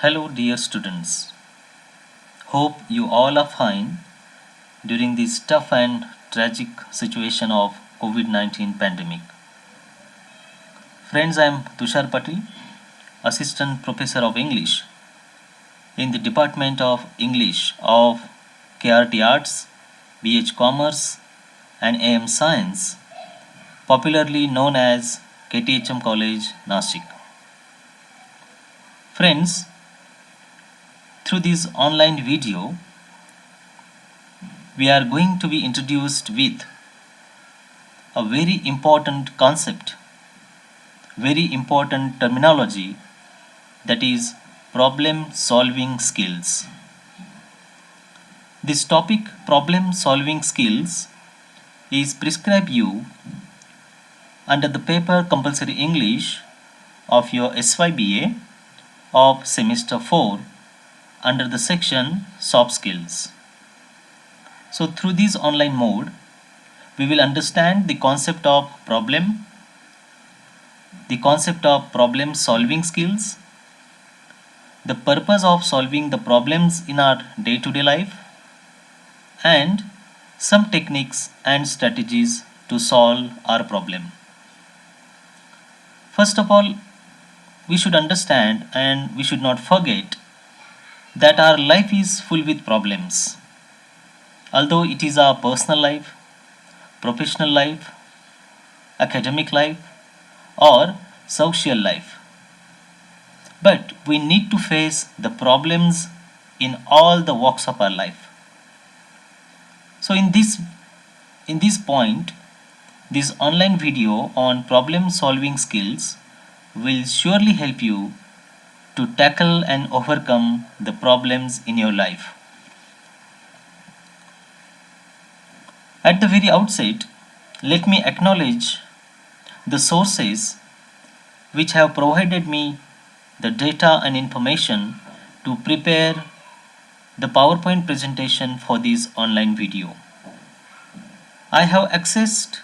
Hello, dear students. Hope you all are fine during this tough and tragic situation of COVID-19 pandemic. Friends, I am Tushar Patil, Assistant Professor of English in the Department of English of KRT Arts, BH Commerce, and AM Science, popularly known as KTHM College, Nashik. Friends, through this online video, we are going to be introduced with a very important concept, very important terminology, that is problem solving skills. This topic, problem solving skills, is prescribed you under the paper compulsory English of your SYBA of semester 4 under the section soft skills. So through this online mode, we will understand the concept of problem solving skills, the purpose of solving the problems in our day-to-day life, and some techniques and strategies to solve our problem. First of all, we should understand and we should not forget that our life is full with problems. Although it is our personal life, professional life, academic life, or social life. But we need to face the problems in all the walks of our life. So in this point, this online video on problem solving skills will surely help you to tackle and overcome the problems in your life. At the very outset, let me acknowledge the sources which have provided me the data and information to prepare the PowerPoint presentation for this online video. I have accessed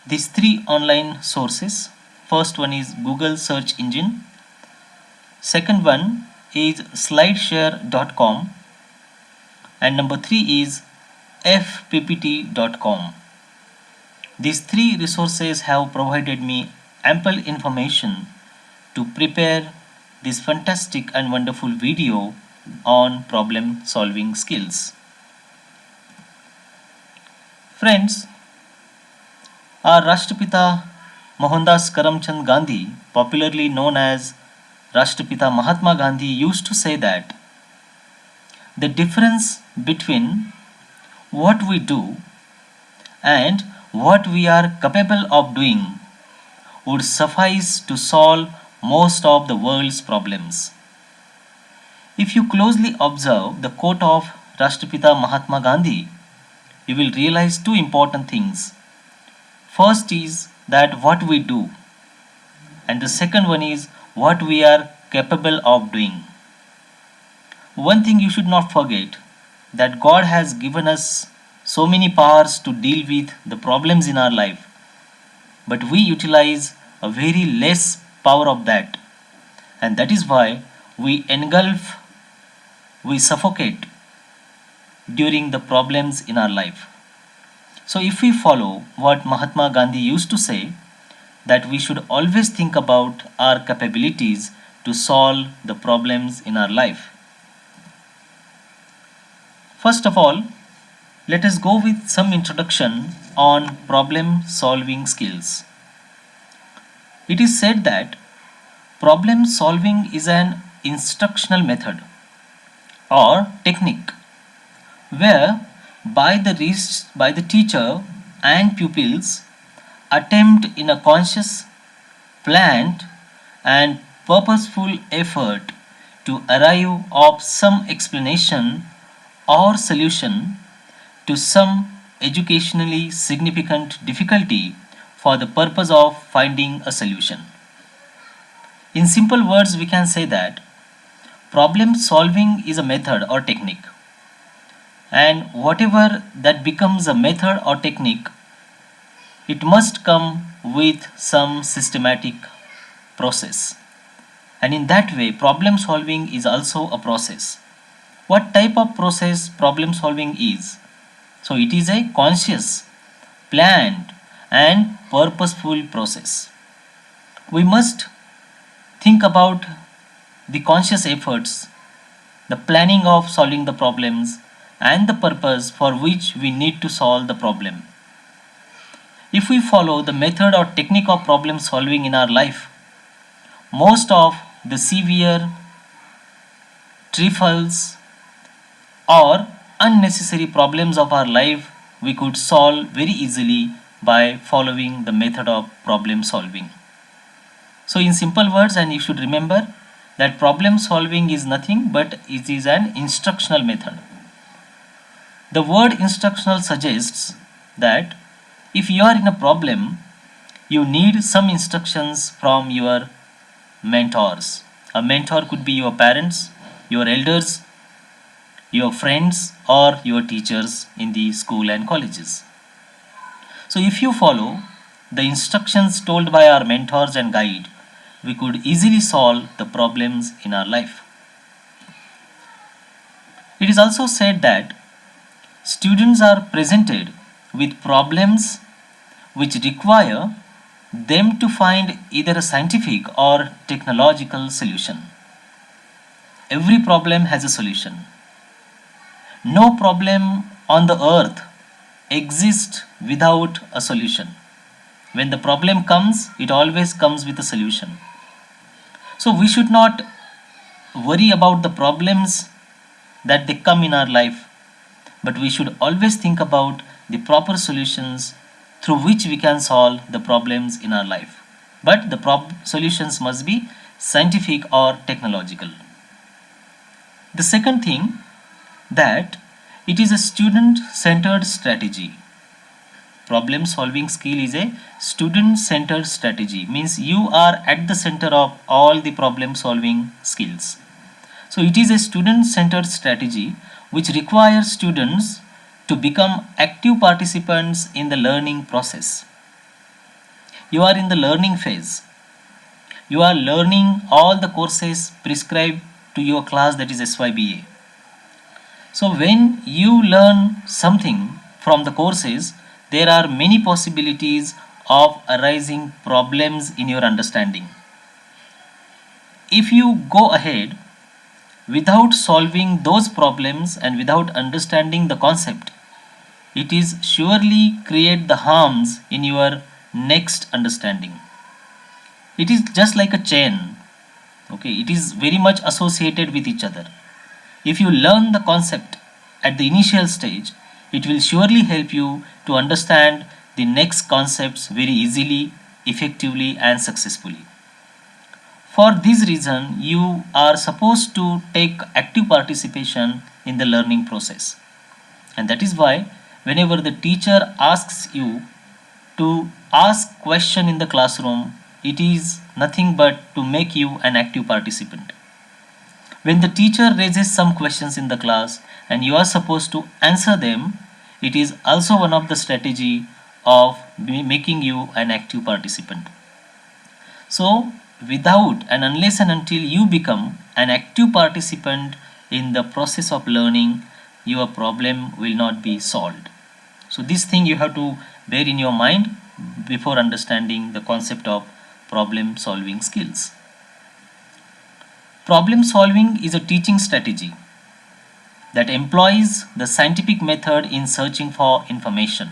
these three online sources. First one is Google search engine. Second one is slideshare.com, and number 3 is fppt.com. These three resources have provided me ample information to prepare this fantastic and wonderful video on problem solving skills. Friends, our Rashtrapita Mohandas Karamchand Gandhi, popularly known as Rashtrapita Mahatma Gandhi, used to say that the difference between what we do and what we are capable of doing would suffice to solve most of the world's problems. If you closely observe the quote of Rashtrapita Mahatma Gandhi, you will realize two important things. First is that what we do, and the second one is what we are capable of doing. One thing you should not forget, that God has given us so many powers to deal with the problems in our life, but we utilize a very less power of that, and that is why we engulf, we suffocate during the problems in our life. So if we follow what Mahatma Gandhi used to say, that we should always think about our capabilities to solve the problems in our life. First of all, let us go with some introduction on problem solving skills. It is said that problem solving is an instructional method or technique where by the teacher and pupils attempt in a conscious, planned and purposeful effort to arrive of some explanation or solution to some educationally significant difficulty for the purpose of finding a solution. In simple words, we can say that problem solving is a method or technique, and whatever that becomes a method or technique, it must come with some systematic process. And in that way, problem solving is also a process. What type of process problem solving is? So it is a conscious, planned, and purposeful process. We must think about the conscious efforts, the planning of solving the problems, and the purpose for which we need to solve the problem. If we follow the method or technique of problem solving in our life, most of the severe trifles or unnecessary problems of our life we could solve very easily by following the method of problem solving. So, in simple words, and you should remember that problem solving is nothing but it is an instructional method. The word instructional suggests that if you are in a problem, you need some instructions from your mentors. A mentor could be your parents, your elders, your friends, or your teachers in the school and colleges. So, if you follow the instructions told by our mentors and guide, we could easily solve the problems in our life. It is also said that students are presented with problems which require them to find either a scientific or technological solution. Every problem has a solution. No problem on the earth exists without a solution. When the problem comes, it always comes with a solution. So we should not worry about the problems that they come in our life, but we should always think about the proper solutions through which we can solve the problems in our life. But the solutions must be scientific or technological. The second thing, that it is a student centered strategy. Problem solving skill is a student centered strategy, means you are at the center of all the problem solving skills. So it is a student centered strategy which requires students to become active participants in the learning process. You are in the learning phase. You are learning all the courses prescribed to your class, that is SYBA. So when you learn something from the courses, there are many possibilities of arising problems in your understanding. If you go ahead without solving those problems and without understanding the concept, it is surely create the harms in your next understanding. It is just like a chain. Okay, it is very much associated with each other. If you learn the concept at the initial stage, it will surely help you to understand the next concepts very easily, effectively, and successfully. For this reason, you are supposed to take active participation in the learning process. And that is why whenever the teacher asks you to ask question in the classroom, it is nothing but to make you an active participant. When the teacher raises some questions in the class and you are supposed to answer them, it is also one of the strategy of making you an active participant. So, without and unless and until you become an active participant in the process of learning, your problem will not be solved. So, this thing you have to bear in your mind before understanding the concept of problem solving skills. Problem solving is a teaching strategy that employs the scientific method in searching for information.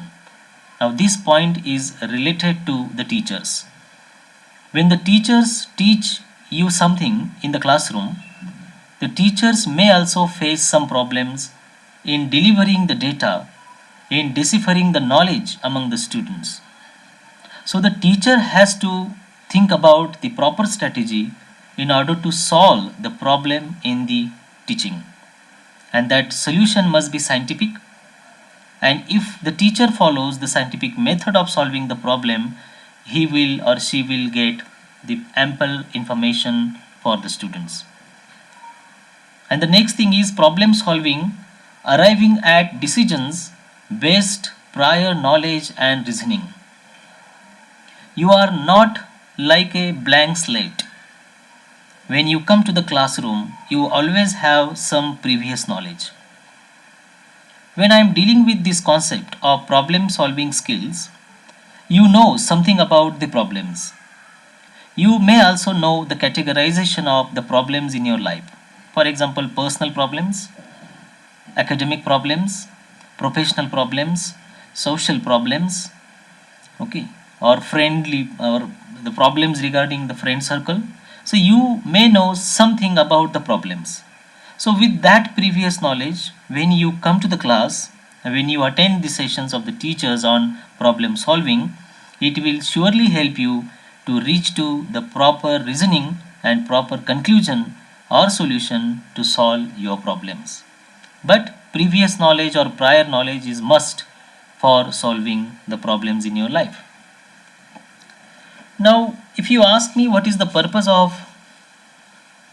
Now, this point is related to the teachers. When the teachers teach you something in the classroom, the teachers may also face some problems in delivering the data, in deciphering the knowledge among the students. So, the teacher has to think about the proper strategy in order to solve the problem in the teaching. And that solution must be scientific. And if the teacher follows the scientific method of solving the problem, he will or she will get the ample information for the students. And the next thing is problem solving, arriving at decisions based prior knowledge and reasoning. You are not like a blank slate. when you come to the classroom, you always have some previous knowledge. When I am dealing with this concept of problem solving skills, you know something about the problems. You may also know the categorization of the problems in your life. For example, personal problems, academic problems, professional problems, social problems, okay, or friendly, or the problems regarding the friend circle. So you may know something about the problems. So with that previous knowledge, when you come to the class, when you attend the sessions of the teachers on problem solving, it will surely help you to reach to the proper reasoning and proper conclusion or solution to solve your problems. But previous knowledge or prior knowledge is must for solving the problems in your life. Now, if you ask me what is the purpose of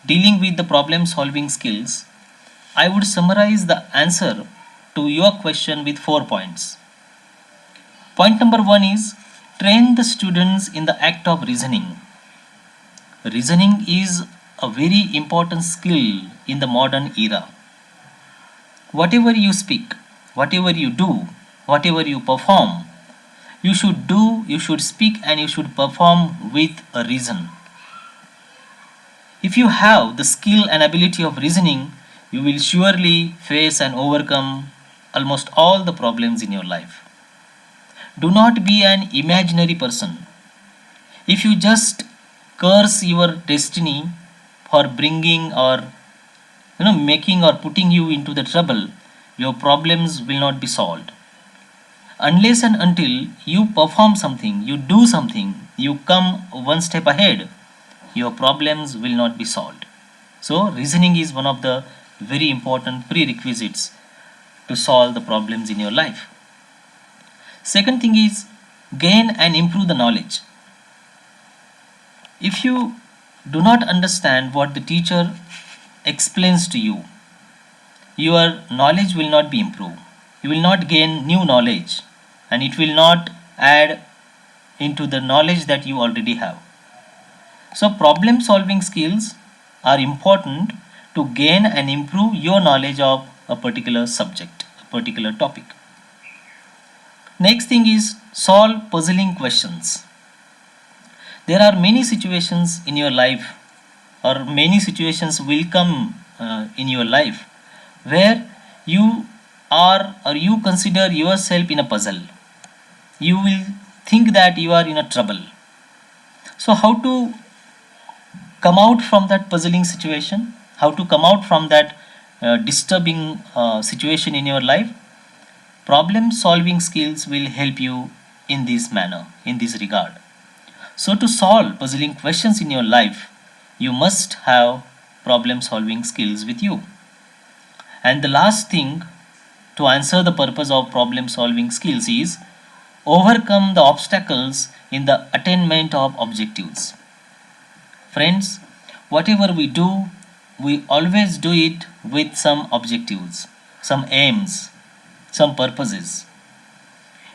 dealing with the problem solving skills, I would summarize the answer to your question with 4 points. Point number one is train the students in the act of reasoning. Reasoning is a very important skill in the modern era. Whatever you speak, whatever you do, whatever you perform, you should speak, and you should perform with a reason. If you have the skill and ability of reasoning, you will surely face and overcome almost all the problems in your life. Do not be an imaginary person. If you just curse your destiny for bringing or making or putting you into the trouble, your problems will not be solved. Unless and until you perform something, you do something, you come one step ahead, your problems will not be solved. So, reasoning is one of the very important prerequisites to solve the problems in your life. Second thing is gain and improve the knowledge. If you do not understand what the teacher explains to you, your knowledge will not be improved. You will not gain new knowledge, and it will not add into the knowledge that you already have. So, problem solving skills are important to gain and improve your knowledge of a particular subject, a particular topic. Next thing is solve puzzling questions. There are many situations in your life, or many situations will come in your life where you are or you consider yourself in a puzzle. You will think that you are in a trouble. So, how to come out from that puzzling situation? How to come out from that disturbing situation in your life? Problem solving skills will help you in this manner, in this regard. So, to solve puzzling questions in your life, you must have problem solving skills with you. And the last thing to answer the purpose of problem solving skills is overcome the obstacles in the attainment of objectives. Friends, whatever we do, we always do it with some objectives, some aims, some purposes.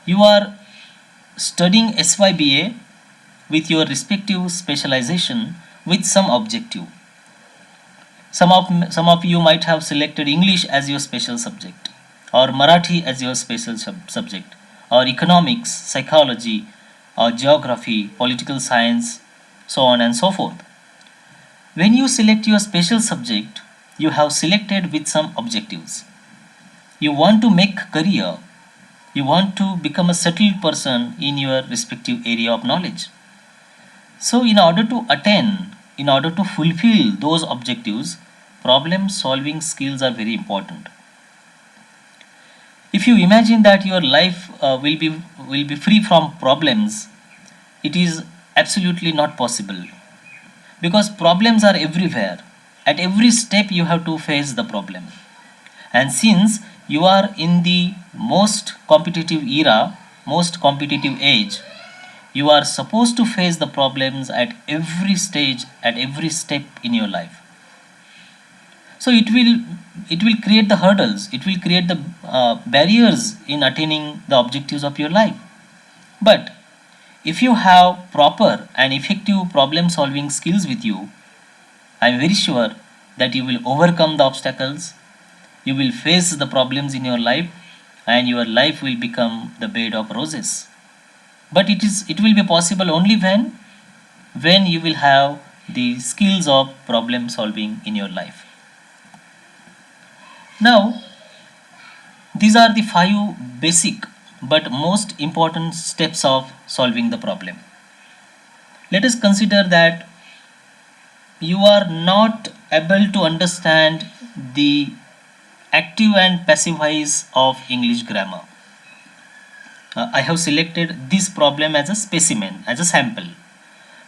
You are studying SYBA with your respective specialization with some objective. Some of you might have selected English as your special subject, or Marathi as your special subject, or economics, psychology, or geography, political science, so on and so forth. When you select your special subject, you have selected with some objectives. You want to make career, you want to become a settled person in your respective area of knowledge. So, in order to fulfill those objectives, problem solving skills are very important. If you imagine that your life will be free from problems, it is absolutely not possible, because problems are everywhere. At every step, you have to face the problem. And since you are in the most competitive era, most competitive age, you are supposed to face the problems at every stage, at every step in your life. So it will create the hurdles, it will create the barriers in attaining the objectives of your life. But if you have proper and effective problem solving skills with you, I am very sure that you will overcome the obstacles, you will face the problems in your life, and your life will become the bed of roses. But it will be possible only when you will have the skills of problem solving in your life. Now, these are the 5 basic but most important steps of solving the problem. Let us consider that you are not able to understand the active and passive voice of English grammar. I have selected this problem as a specimen, as a sample.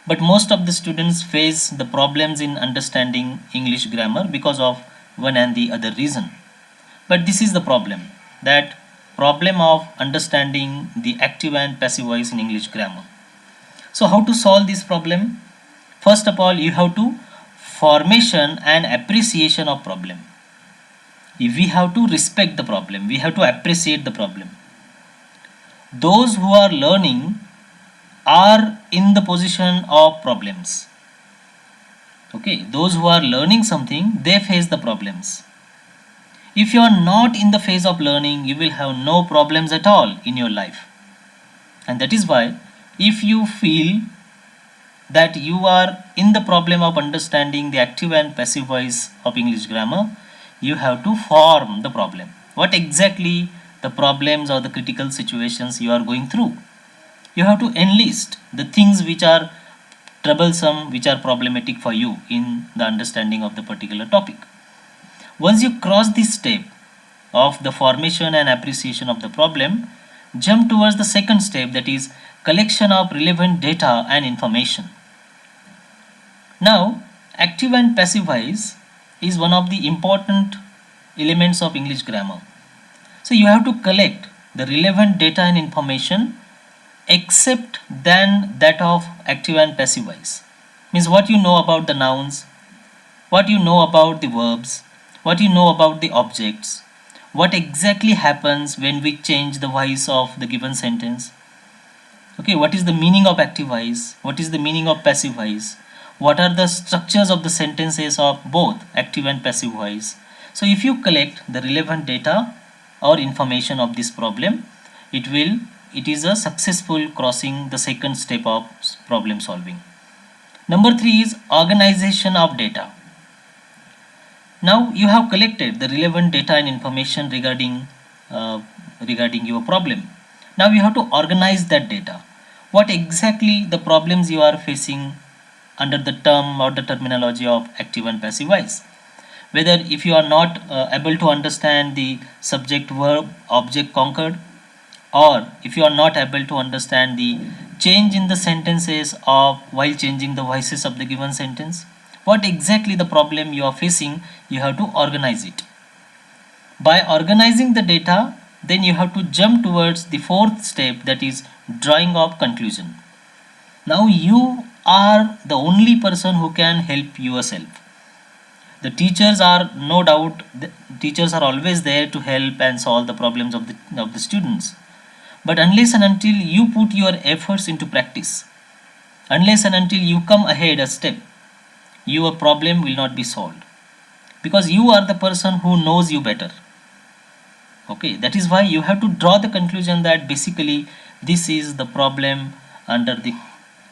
But most of the students face the problems in understanding English grammar because of one and the other reason. But this is the problem, that problem of understanding the active and passive voice in English grammar. So how to solve this problem? First of all, you have to formation and appreciation of problem. We have to respect the problem, we have to appreciate the problem. Those who are learning are in the position of problems. Okay, those who are learning something, they face the problems. If you are not in the phase of learning, you will have no problems at all in your life. And that is why, if you feel that you are in the problem of understanding the active and passive voice of English grammar, you have to form the problem. What exactly the problems or the critical situations you are going through? You have to enlist the things which are troublesome, which are problematic for you in the understanding of the particular topic. Once you cross this step of the formation and appreciation of the problem, jump towards the second step, that is collection of relevant data and information. Now, active and passive voice is one of the important elements of English grammar. So you have to collect the relevant data and information except than that of active and passive voice. Means what you know about the nouns, what you know about the verbs, what you know about the objects, what exactly happens when we change the voice of the given sentence. Okay, what is the meaning of active voice, what is the meaning of passive voice, what are the structures of the sentences of both active and passive voice. So if you collect the relevant data or information of this problem, it is a successful crossing the second step of problem solving. Number 3 is organization of data. Now you have collected the relevant data and information regarding your problem. Now you have to organize that data. What exactly the problems you are facing under the term or the terminology of active and passive voice. Whether if you are not able to understand the subject verb object conquered, or if you are not able to understand the change in the sentences of while changing the voices of the given sentence, what exactly the problem you are facing, you have to organize it. By organizing the data, then you have to jump towards the fourth step, that is drawing of conclusion. Now you are the only person who can help yourself. The teachers are no doubt, the teachers are always there to help and solve the problems of the students. But unless and until you put your efforts into practice, unless and until you come ahead a step, your problem will not be solved. Because you are the person who knows you better. Okay, that is why you have to draw the conclusion that basically this is the problem under the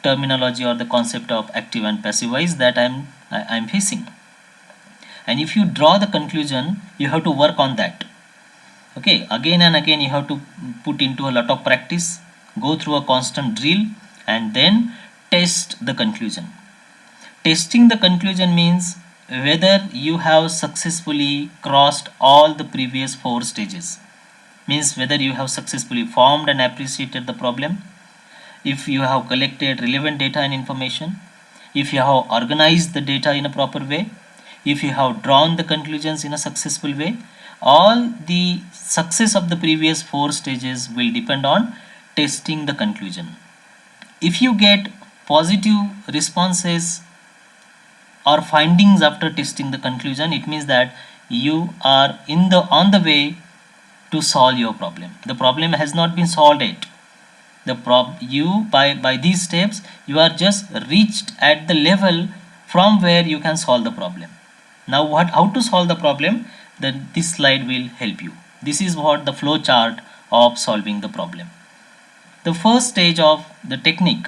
terminology or the concept of active and passive voice that I am facing. And if you draw the conclusion, you have to work on that. Okay, again and again you have to put into a lot of practice, go through a constant drill, and then test the conclusion. Testing the conclusion means whether you have successfully crossed all the previous 4 stages. Means whether you have successfully formed and appreciated the problem, if you have collected relevant data and information, if you have organized the data in a proper way, if you have drawn the conclusions in a successful way. All the success of the previous 4 stages will depend on testing the conclusion. If you get positive responses or findings after testing the conclusion, it means that you are on the way to solve your problem. The problem has not been solved yet. By these steps you are just reached at the level from where you can solve the problem. Now how to solve the problem, then this slide will help you. This is what the flow chart of solving the problem. The first stage of the technique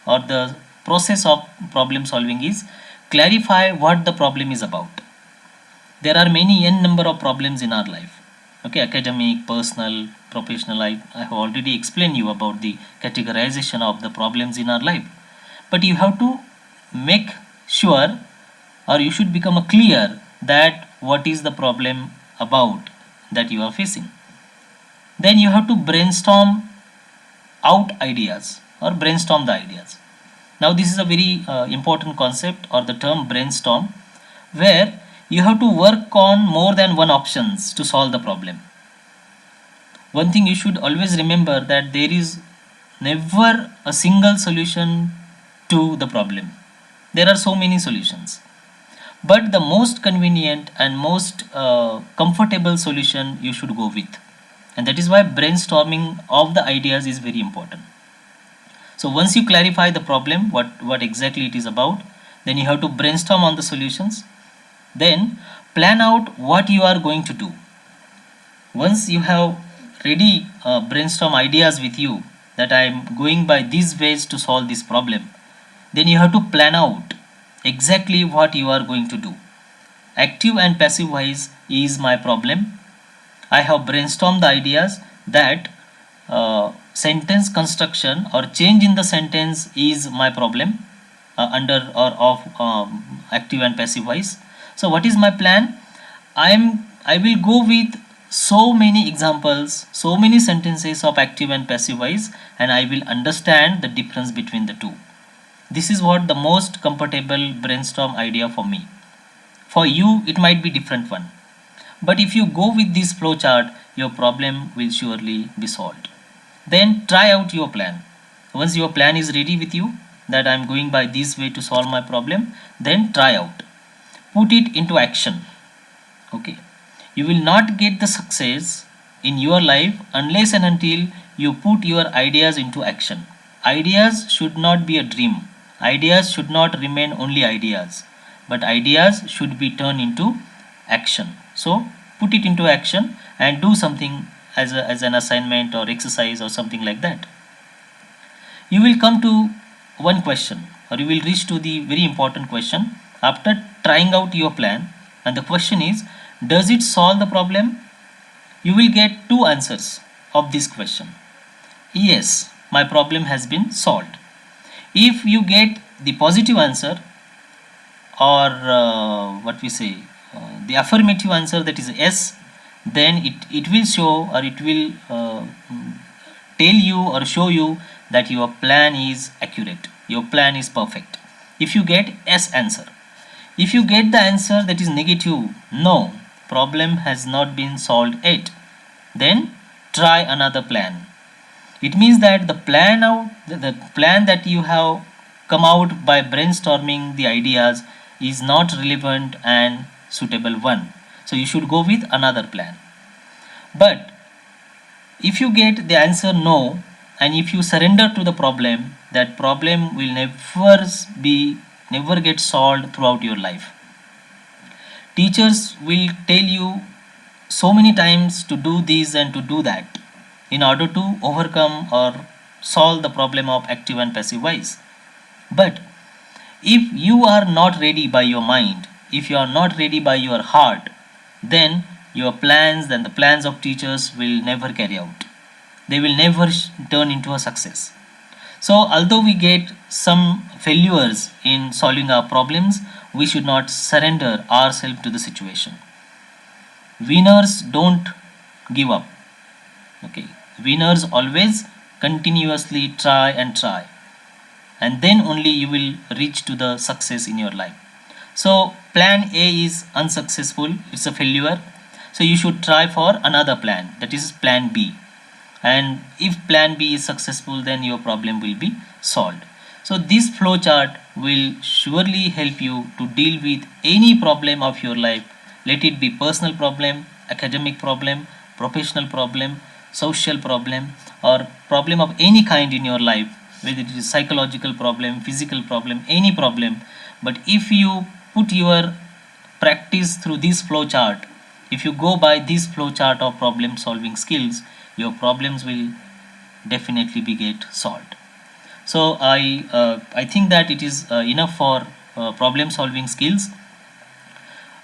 or the process of problem solving is clarify what the problem is about. There are many n number of problems in our life. Okay, academic, personal, professional. I have already explained you about the categorization of the problems in our life. But you have to make sure, or you should become clear that what is the problem about that you are facing. Then you have to brainstorm out ideas or brainstorm the ideas. Now this is a very important concept, or the term brainstorm, where you have to work on more than one options to solve the problem. One thing you should always remember, that there is never a single solution to the problem. There are so many solutions, but the most convenient and most comfortable solution you should go with, and that is why brainstorming of the ideas is very important. So once you clarify the problem, what exactly it is about, then you have to brainstorm on the solutions. Then plan out what you are going to do. Once you have ready brainstorm ideas with you, that I am going by these ways to solve this problem, then you have to plan out exactly what you are going to do. Active and passive voice is my problem. I have brainstormed the ideas that sentence construction or change in the sentence is my problem under or of active and passive voice. So what is my plan? I will go with so many examples, so many sentences of active and passive voice, and I will understand the difference between the two. This is what the most comfortable brainstorm idea for me. For you, it might be different one. But if you go with this flow chart, your problem will surely be solved. Then try out your plan. Once your plan is ready with you, that I am going by this way to solve my problem, then try out. Put it into action. Okay. You will not get the success in your life unless and until you put your ideas into action. Ideas should not be a dream. Ideas should not remain only ideas, but ideas should be turned into action. So put it into action and do something as an assignment or exercise or something like that. You will come to one question, or you will reach to the very important question after trying out your plan, and the question is, does it solve the problem? You will get two answers of this question. Yes, my problem has been solved. If you get the positive answer, or what we say, the affirmative answer, that is yes, then it will show, or it will tell you or show you that your plan is accurate, your plan is perfect. If you get yes answer. If you get the answer that is negative, no, problem has not been solved yet, then try another plan. It means that the plan that you have come out by brainstorming the ideas is not relevant and suitable one. So you should go with another plan. But if you get the answer no, and if you surrender to the problem, that problem will never get solved throughout your life. Teachers will tell you so many times to do this and to do that in order to overcome or solve the problem of active and passive voice. But if you are not ready by your mind, if you are not ready by your heart, then your plans and the plans of teachers will never carry out. They will never turn into a success. So although we get some failures in solving our problems, we should not surrender ourselves to the situation. Winners don't give up. Okay. Winners always continuously try and try, and then only you will reach to the success in your life. So plan A is unsuccessful, it's a failure. So you should try for another plan, that is plan B. And if plan B is successful, then your problem will be solved. So this flow chart will surely help you to deal with any problem of your life. Let it be personal problem, academic problem, professional problem, social problem, or problem of any kind in your life, whether it is psychological problem, physical problem, any problem. But if you put your practice through this flow chart, if you go by this flow chart of problem solving skills, your problems will definitely be get solved. So I think that it is enough for problem solving skills.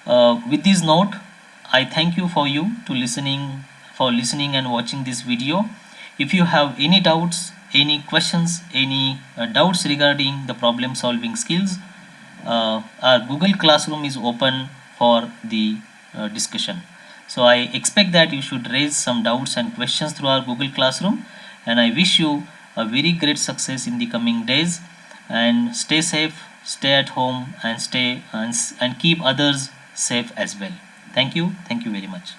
With this note, I thank you for listening and watching this video. If you have any doubts, any questions, any doubts regarding the problem solving skills, our Google Classroom is open for the discussion. So I expect that you should raise some doubts and questions through our Google Classroom, and I wish you a very great success in the coming days. And stay safe, stay at home, and and keep others safe as well. Thank you very much.